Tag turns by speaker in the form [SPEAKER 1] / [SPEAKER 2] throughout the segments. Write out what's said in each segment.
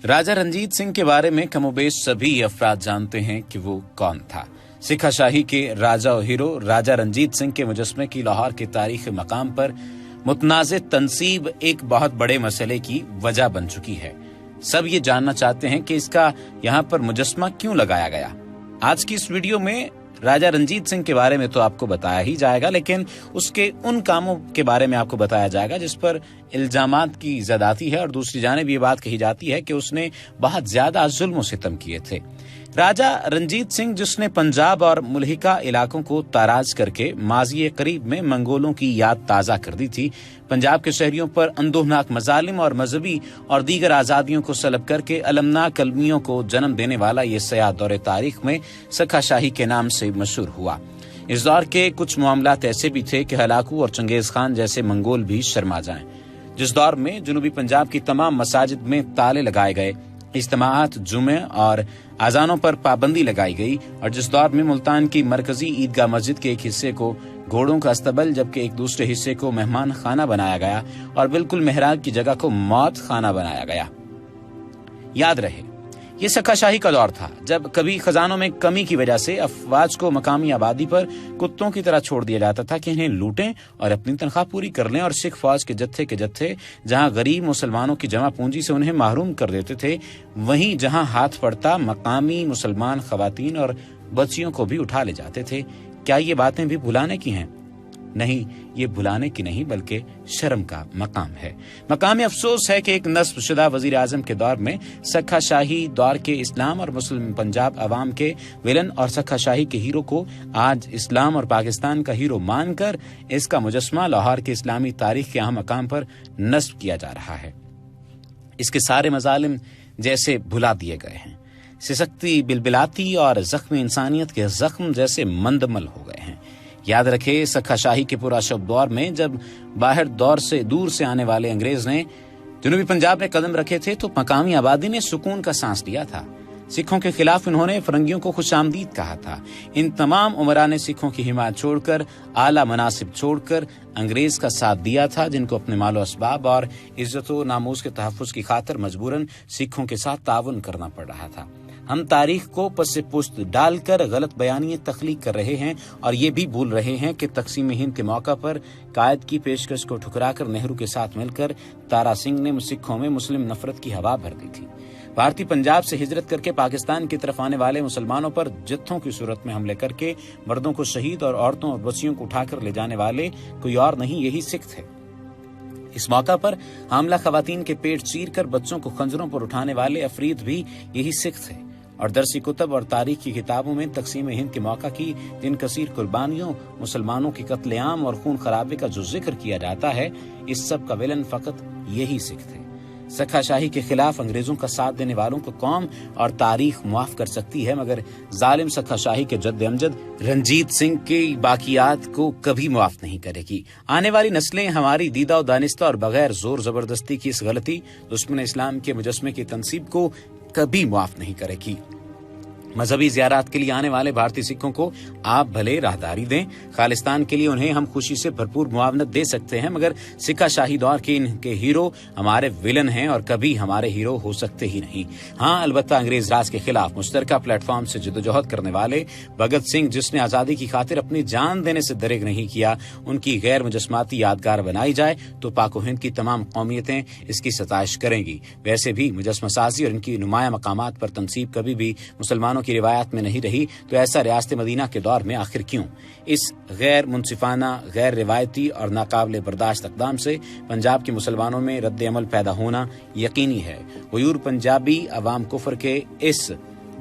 [SPEAKER 1] राजा रंजीत सिंह के बारे में कमोबेश सभी अफराद जानते हैं कि वो कौन था। सिखा शाही के राजा और हीरो राजा रंजीत सिंह के मुजस्मे की लाहौर के तारीखी मकाम पर मुतनाज़ तनसीब एक बहुत बड़े मसले की वजह बन चुकी है। सब ये जानना चाहते हैं कि इसका यहाँ पर मुजस्मा क्यों लगाया गया। आज की इस वीडियो में राजा रंजीत सिंह के बारे में तो आपको बताया ही जाएगा, लेकिन उसके उन कामों के बारे में आपको बताया जाएगा जिस पर इल्जामात की ज़्यादती है और दूसरी जानिब ये बात कही जाती है कि उसने बहुत ज्यादा जुल्म सितम किए थे। राजा रंजीत सिंह जिसने पंजाब और मुल्हिका इलाकों को ताराज करके माजी करीब में मंगोलों की याद ताज़ा कर दी थी, पंजाब के शहरियों पर अंदोहनाक मजालिम और मजहबी और दीगर आज़ादियों को सलब करके अलमनाक अलमियों को जन्म देने वाला ये सयाह दौरे तारीख में सखा शाही के नाम से मशहूर हुआ। इस दौर के कुछ मामलात ऐसे भी थे कि हलाकू और चंगेज खान जैसे मंगोल भी शर्मा जाएं। जिस दौर में जनूबी पंजाब की तमाम मसाजिद में ताले लगाए गए, इज्तिमाआत, जुमे और अजानों पर पाबंदी लगाई गई, और जिस दौर में मुल्तान की मरकजी ईदगाह मस्जिद के एक हिस्से को घोड़ों का अस्तबल जबकि एक दूसरे हिस्से को मेहमान खाना बनाया गया और बिल्कुल मेहराब की जगह को मौत खाना बनाया गया। याद रहे, ये सखा शाही का दौर था जब कभी खजानों में कमी की वजह से अफवाज को मकामी आबादी पर कुत्तों की तरह छोड़ दिया जाता था कि इन्हें लूटें और अपनी तनख्वाह पूरी कर लें, और सिख फौज के जत्थे जहां गरीब मुसलमानों की जमा पूंजी से उन्हें महरूम कर देते थे, वहीं जहां हाथ पड़ता मकामी मुसलमान खवातीन और बच्चियों को भी उठा ले जाते थे। क्या ये बातें भी भुलाने की हैं? नहीं, ये भुलाने की नहीं बल्कि शर्म का मकाम है। मकाम अफसोस है कि एक नस्ब शुदा वजीर आजम के दौर में सखा शाही दौर के इस्लाम और मुस्लिम पंजाब अवाम के विलन और सखा शाही के हीरो को आज इस्लाम और पाकिस्तान का हीरो मानकर इसका मुजस्मा लाहौर के इस्लामी तारीख के अहम मकाम पर नस्ब किया जा रहा है। इसके सारे मजालिम जैसे भुला दिए गए हैं, सिसकती बिलबिलाती और जख्म इंसानियत के जख्म जैसे मंदमल हो गए हैं। याद रखे, सखा शाही के पूरा शब दौर में जब बाहर दूर से आने वाले अंग्रेज ने जनूबी पंजाब में कदम रखे थे तो मकामी आबादी ने सुकून का सांस लिया था। सिखों के खिलाफ इन्होंने फरंगियों को खुशामदीद कहा था। इन तमाम उमरा ने सिखों की हिमायत छोड़कर, आला मनासिब छोड़कर अंग्रेज का साथ दिया था, जिनको अपने मालो असबाब और इज्जत व नामूस के तहफ़्फ़ुज़ की खातिर मजबूरन सिखों के साथ ताउन करना पड़ रहा था। हम तारीख को पस पुस्त डालकर गलत बयानियां तख्लीक कर रहे हैं और ये भी भूल रहे हैं कि तकसीम हिंद के मौका पर कायद की पेशकश को ठुकराकर नेहरू के साथ मिलकर तारा सिंह ने सिखों में मुस्लिम नफरत की हवा भर दी थी। भारतीय पंजाब से हिजरत करके पाकिस्तान की तरफ आने वाले मुसलमानों पर जत्थों की सूरत में हमले करके मर्दों को शहीद और औरतों और बच्चियों को उठाकर ले जाने वाले कोई और नहीं, यही सिख थे। इस मौका पर हामला खवातीन के पेट चीर कर बच्चों को खंजरों पर उठाने वाले अफरीद भी यही सिख थे। और दरसी कुतब और तारीख की किताबों में तकसीम हिंद के मौका की जिन कसीर कुर्बानियों, मुसलमानों की कत्लेआम और खून खराबे का जो जिक्र किया जाता है, इस सब का विलन फकत यही सिख थे। सखा शाही के खिलाफ अंग्रेजों का साथ देने वालों को कौम और तारीख मुआफ कर सकती है, मगर जालिम सखा शाही के जद्द अमजद रंजीत सिंह की बाकियात को कभी मुआफ नहीं करेगी। आने वाली नस्लें हमारी दीदा और दानिस्ता और बगैर जोर जबरदस्ती की इस गलती दुश्मन इस्लाम के मुजस्मे की तनसीब को कभी मुआफ नहीं करेगी। मजहबी ज़ियारत के लिए आने वाले भारतीय सिखों को आप भले राहदारी दें, खालिस्तान के लिए उन्हें हम खुशी से भरपूर मुआवनत दे सकते हैं, मगर सिखा शाही दौर के इनके हीरो हमारे विलन हैं और कभी हमारे हीरो हो सकते ही नहीं। हाँ, अलबत्ता अंग्रेज राज के खिलाफ मुश्तरका प्लेटफॉर्म से जदोजहद करने वाले भगत सिंह, जिसने आज़ादी की खातिर अपनी जान देने से दरेग नहीं किया, उनकी गैर मुजस्माती यादगार बनाई जाए तो पाक हिंद की तमाम कौमियतें इसकी सताइश करेंगी। वैसे भी मुजस्मा साजी और इनकी नुमाया मकामात पर तनसीब कभी भी मुसलमानों की रिवायत में नहीं रही, तो ऐसा रियासत मदीना के दौर में आखिर क्यों? इस गैर मुनसिफाना, गैर रिवायती और नाकाबिले बर्दाश्त इक़दाम से पंजाब के मुसलमानों में रद्द अमल पैदा होना यकीनी है। गयूर पंजाबी अवाम कुफ्र के इस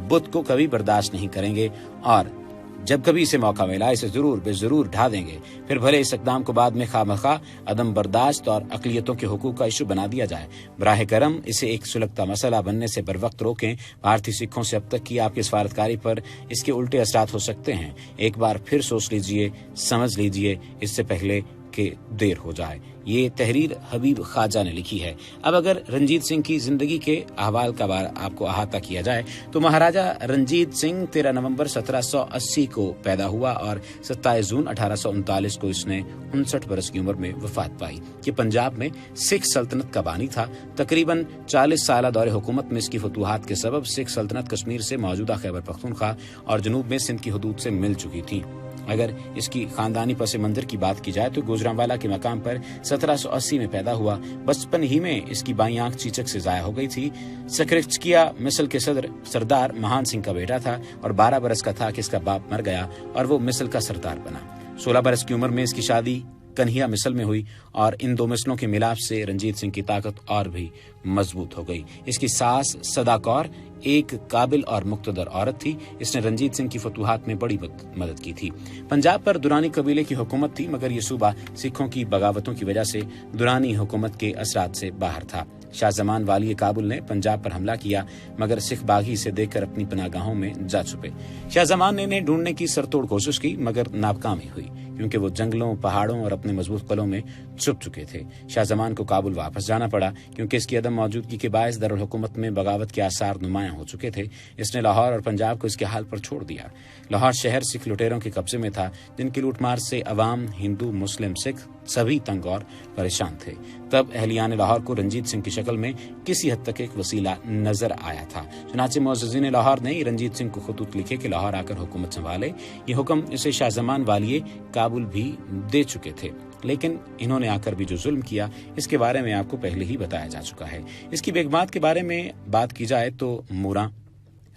[SPEAKER 1] बुत को कभी बर्दाश्त नहीं करेंगे और जब कभी इसे मौका मिला इसे जरूर बेजरूर ढा देंगे। फिर भले इस इक़दाम को बाद में खामखा अदम बर्दाश्त और अक़लियतों के हुकूक का इशू बना दिया जाए। बराह करम इसे एक सुलगता मसला बनने से बर वक्त रोकें। भारतीय सिखों से अब तक की आपकी सफारतकारी पर इसके उल्टे असरात हो सकते हैं। एक बार फिर सोच लीजिए, समझ लीजिए, इससे पहले کہ دیر ہو جائے۔ یہ تحریر حبیب خواجہ نے لکھی ہے۔ اب اگر رنجیت سنگھ کی زندگی کے احوال کا آپ کو احاطہ کیا جائے تو مہاراجا رنجیت سنگھ 13 نومبر 1780 کو پیدا ہوا اور 27 جون 1839 کو اس نے 59 برس کی عمر میں وفات پائی۔ یہ پنجاب میں سکھ سلطنت کا بانی تھا۔ تقریباً 40 سالہ دور حکومت میں اس کی فتوحات کے سبب سکھ سلطنت کشمیر سے موجودہ خیبر پختونخوا اور جنوب میں سندھ کی حدود سے مل چکی تھی۔ اگر اس کی خاندانی پس منظر کی بات کی جائے تو گوجرانوالا کے مقام پر 1780 میں پیدا ہوا۔ بچپن ہی میں اس کی بائیں آنکھ چیچک سے ضائع ہو گئی تھی۔ سکرچکیا مثل کے سردار مہان سنگھ کا بیٹا تھا اور 12 برس کا تھا کہ اس کا باپ مر گیا اور وہ مثل کا سردار بنا۔ 16 برس کی عمر میں اس کی شادی کنہیا مثل میں ہوئی اور ان دو مثلوں کے ملاپ سے رنجیت سنگھ کی طاقت اور بھی مضبوط ہو گئی۔ اس کی ساس سدا کور ایک قابل اور مقتدر عورت تھی۔ اس نے رنجیت سنگھ کی فتوحات میں بڑی مدد کی تھی۔ پنجاب پر درانی قبیلے کی حکومت تھی، مگر یہ صوبہ سکھوں کی بغاوتوں کی وجہ سے درانی حکومت کے اثرات سے باہر تھا۔ شاہ زمان والی کابل نے پنجاب پر حملہ کیا، مگر سکھ باغی اسے دیکھ کر اپنی پناہ گاہوں میں جا چھپے۔ شاہ زمان نے انہیں ڈھونڈنے کی سرتوڑ کوشش کی، مگر ناکامی ہوئی کیونکہ وہ جنگلوں، پہاڑوں اور اپنے مضبوط قلعوں میں چھپ چکے تھے۔ شاہ زمان کو کابل واپس جانا پڑا کیونکہ اس کی عدم موجودگی کے باعث دارالحکومت میں بغاوت کے آثار نمایاں ہو چکے تھے۔ اس نے لاہور اور پنجاب کو اس کے حال پر چھوڑ دیا۔ لاہور شہر سکھ لٹیروں کے قبضے میں تھا، جن کی لوٹ مار سے عوام، ہندو، مسلم، سکھ سبھی تنگ اور پریشان تھے۔ تب اہلیان لاہور کو رنجیت سنگھ کی شکل میں کسی حد تک ایک وسیلہ نظر آیا تھا۔ چنانچہ معززین لاہور نے رنجیت سنگھ کو خطوط لکھے کہ لاہور آ کر حکومت سنبھالے۔ یہ حکم اسے شاہ زمان والیے کابل بھی دے چکے تھے، لیکن انہوں نے آ کر بھی جو ظلم کیا اس کے بارے میں آپ کو پہلے ہی بتایا جا چکا ہے۔ اس کی بیگمات کے بارے میں بات کی جائے تو موراں،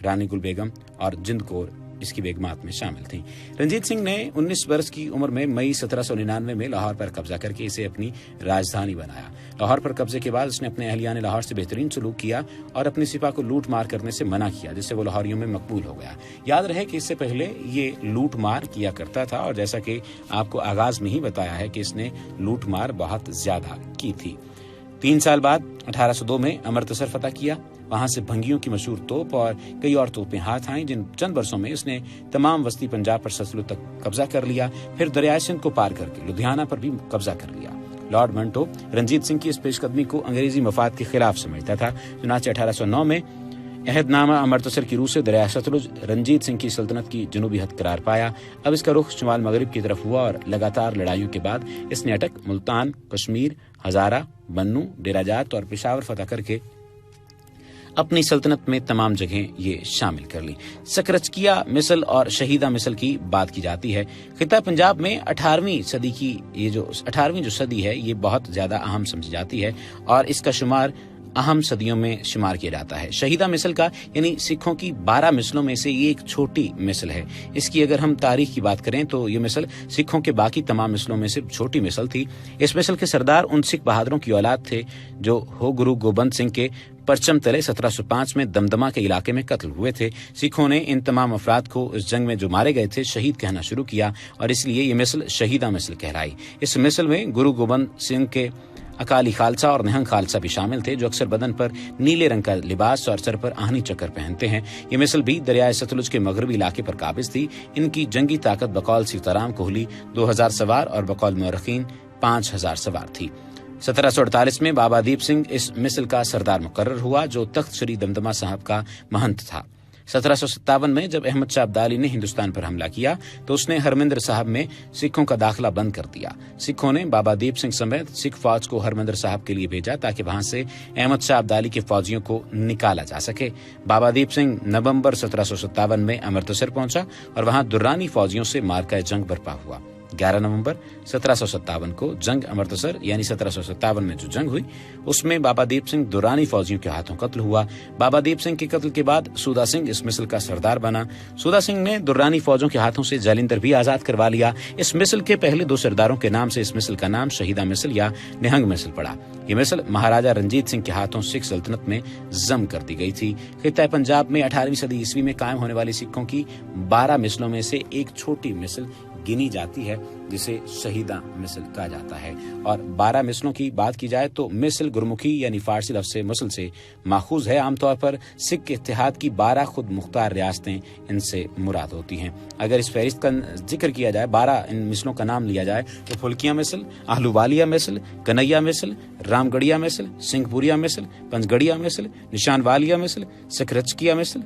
[SPEAKER 1] رانی گل بیگم اور جند کور اس کی بیگمات میں شامل تھیں۔ رنجیت سنگھ نے 19 برس کی عمر میں مئی 1799 میں لاہور پر قبضہ کر کے اسے اپنی راجدھانی بنایا۔ لاہور پر قبضے کے بعد اس نے اپنے اہلیان لاہور سے بہترین سلوک کیا اور اپنی سپاہ کو لوٹ مار کرنے سے منع کیا، جس سے وہ لاہوریوں میں مقبول ہو گیا۔ یاد رہے کہ اس سے پہلے یہ لوٹ مار کیا کرتا تھا اور جیسا کہ آپ کو آغاز میں ہی بتایا ہے کہ اس نے لوٹ مار بہت زیادہ کی تھی۔ 3 سال بعد 1802 میں امرتسر فتح کیا۔ وہاں سے بھنگیوں کی مشہور توپ اور کئی اور توپیں ہاتھ آئیں، جن چند برسوں میں اس نے تمام وسطی پنجاب پر سلسلوں تک قبضہ کر لیا۔ پھر دریائے سندھ کو پار کر کے لدھیانہ پر بھی قبضہ کر لیا۔ لارڈ منٹو رنجیت سنگھ کی اس پیش قدمی کو انگریزی مفاد کے خلاف سمجھتا تھا، چنانچہ 1809 میں عہد نامہ امرتسر کی روح سے دریائے ستلج رنجیت سنگھ کی سلطنت کی جنوبی حد قرار پایا۔ اب اس کا رخ شمال مغرب کی طرف ہوا اور لگاتار لڑائیوں کے بعد اس نے اٹک، ملتان، کشمیر، ہزارہ، بنو، ڈیرہ جات اور پشاور فتح کر کے اپنی سلطنت میں تمام جگہیں یہ شامل کر لی۔ سکرچکیا مثل اور شہیدہ مثل کی بات کی جاتی ہے۔ خطہ پنجاب میں 18ویں صدی جو صدی ہے یہ بہت زیادہ اہم سمجھی جاتی ہے اور اس کا شمار اہم صدیوں میں شمار کیا جاتا ہے۔ شہیدہ مثل کا یعنی سکھوں کی 12 مثلوں میں سے یہ ایک چھوٹی مثل ہے۔ اس کی اگر ہم تاریخ کی بات کریں تو یہ مثل سکھوں کے باقی تمام مثلوں میں سے چھوٹی مثل تھی۔ اس مثل کے سردار ان سکھ بہادروں کی اولاد تھے جو ہو گرو گوبند سنگھ کے پرچم تلے 1705 میں دمدمہ کے علاقے میں قتل ہوئے تھے۔ سکھوں نے ان تمام افراد کو اس جنگ میں جو مارے گئے تھے شہید کہنا شروع کیا اور اس لیے یہ مثل شہیدہ مثل کہلائی۔ اس مثل میں گرو گوبند سنگھ کے اکالی خالصہ اور نہنگ خالصہ بھی شامل تھے، جو اکثر بدن پر نیلے رنگ کا لباس اور سر پر آہنی چکر پہنتے ہیں۔ یہ مثل بھی دریائے ستلج کے مغربی علاقے پر قابض تھی۔ ان کی جنگی طاقت بقول سیتارام کوہلی 2000 سوار اور بقول مورخین 5000 سوار تھی۔ 1748 میں بابا دیپ سنگھ اس مثل کا سردار مقرر ہوا، جو تخت شری دمدمہ صاحب کا مہنت تھا۔ 1757 میں جب احمد شاہ ابدالی نے ہندوستان پر حملہ کیا تو اس نے ہرمندر صاحب میں سکھوں کا داخلہ بند کر دیا۔ سکھوں نے بابا دیپ سنگھ سمیت سکھ فوج کو ہرمندر صاحب کے لیے بھیجا تاکہ وہاں سے احمد شاہ ابدالی کے فوجیوں کو نکالا جا سکے۔ بابا دیپ سنگھ نومبر 1757 میں امرتسر پہنچا اور وہاں درانی فوجیوں سے مارکہ جنگ برپا ہوا۔ 11 نومبر 1757 کو جنگ امرتسر یعنی 1757 میں جو جنگ ہوئی اس میں بابا دیپ سنگھ درانی فوجیوں کے ہاتھوں قتل ہوا۔ بابا دیپ سنگھ کے قتل کے بعد سودا سنگھ اس مثل کا سردار بنا۔ سودا سنگھ نے درانی فوجوں کے ہاتھوں سے جالندھر بھی آزاد کروا لیا۔ اس مثل کے پہلے 2 سرداروں کے نام سے اس مثل کا نام شہیدہ مثل یا نہنگ مثل پڑا۔ یہ مثل مہاراجا رنجیت سنگھ کے ہاتھوں سکھ سلطنت میں ضم کر دی گئی تھی۔ خطہ پنجاب میں 18ویں صدی عیسوی میں قائم ہونے والی سکھوں کی 12 مثلوں میں سے ایک چھوٹی مثل गिनी जाती है, जिसे शहीदा मिसल कहा जाता है। और 12 मिसलों की बात की जाए तो मिसल गुरमुखी यानी फारसी लफ्ज़ मुसल से माखूज है। आमतौर पर सिख इत्तेहाद की 12 खुद मुख्तार रियासतें इनसे मुराद होती हैं। अगर इस फहरिस्त का जिक्र किया जाए, 12 इन मिसलों का नाम लिया जाए तो फुल्किया मिसल, आहलूवालिया मिसल, कन्हैया मिसल, रामगढ़िया मिसल, सिंहपुरिया मिसल, पंचगढ़िया मिसल, निशानवालिया मिसल, सिखरचकिया मिसल,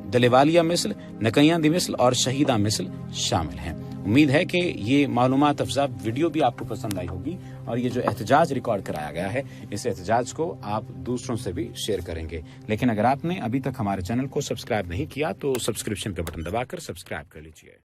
[SPEAKER 1] दलेवालिया मिसल, नकैयांदी मिसल और शहीदा मिसल शामिल हैं। उम्मीद है कि ये मालूमात अफजा वीडियो भी आपको पसंद आई होगी और ये जो एहतजाज रिकॉर्ड कराया गया है, इस एहतजाज को आप दूसरों से भी शेयर करेंगे। लेकिन अगर आपने अभी तक हमारे चैनल को सब्सक्राइब नहीं किया तो सब्सक्रिप्शन का बटन दबाकर सब्सक्राइब कर लीजिए।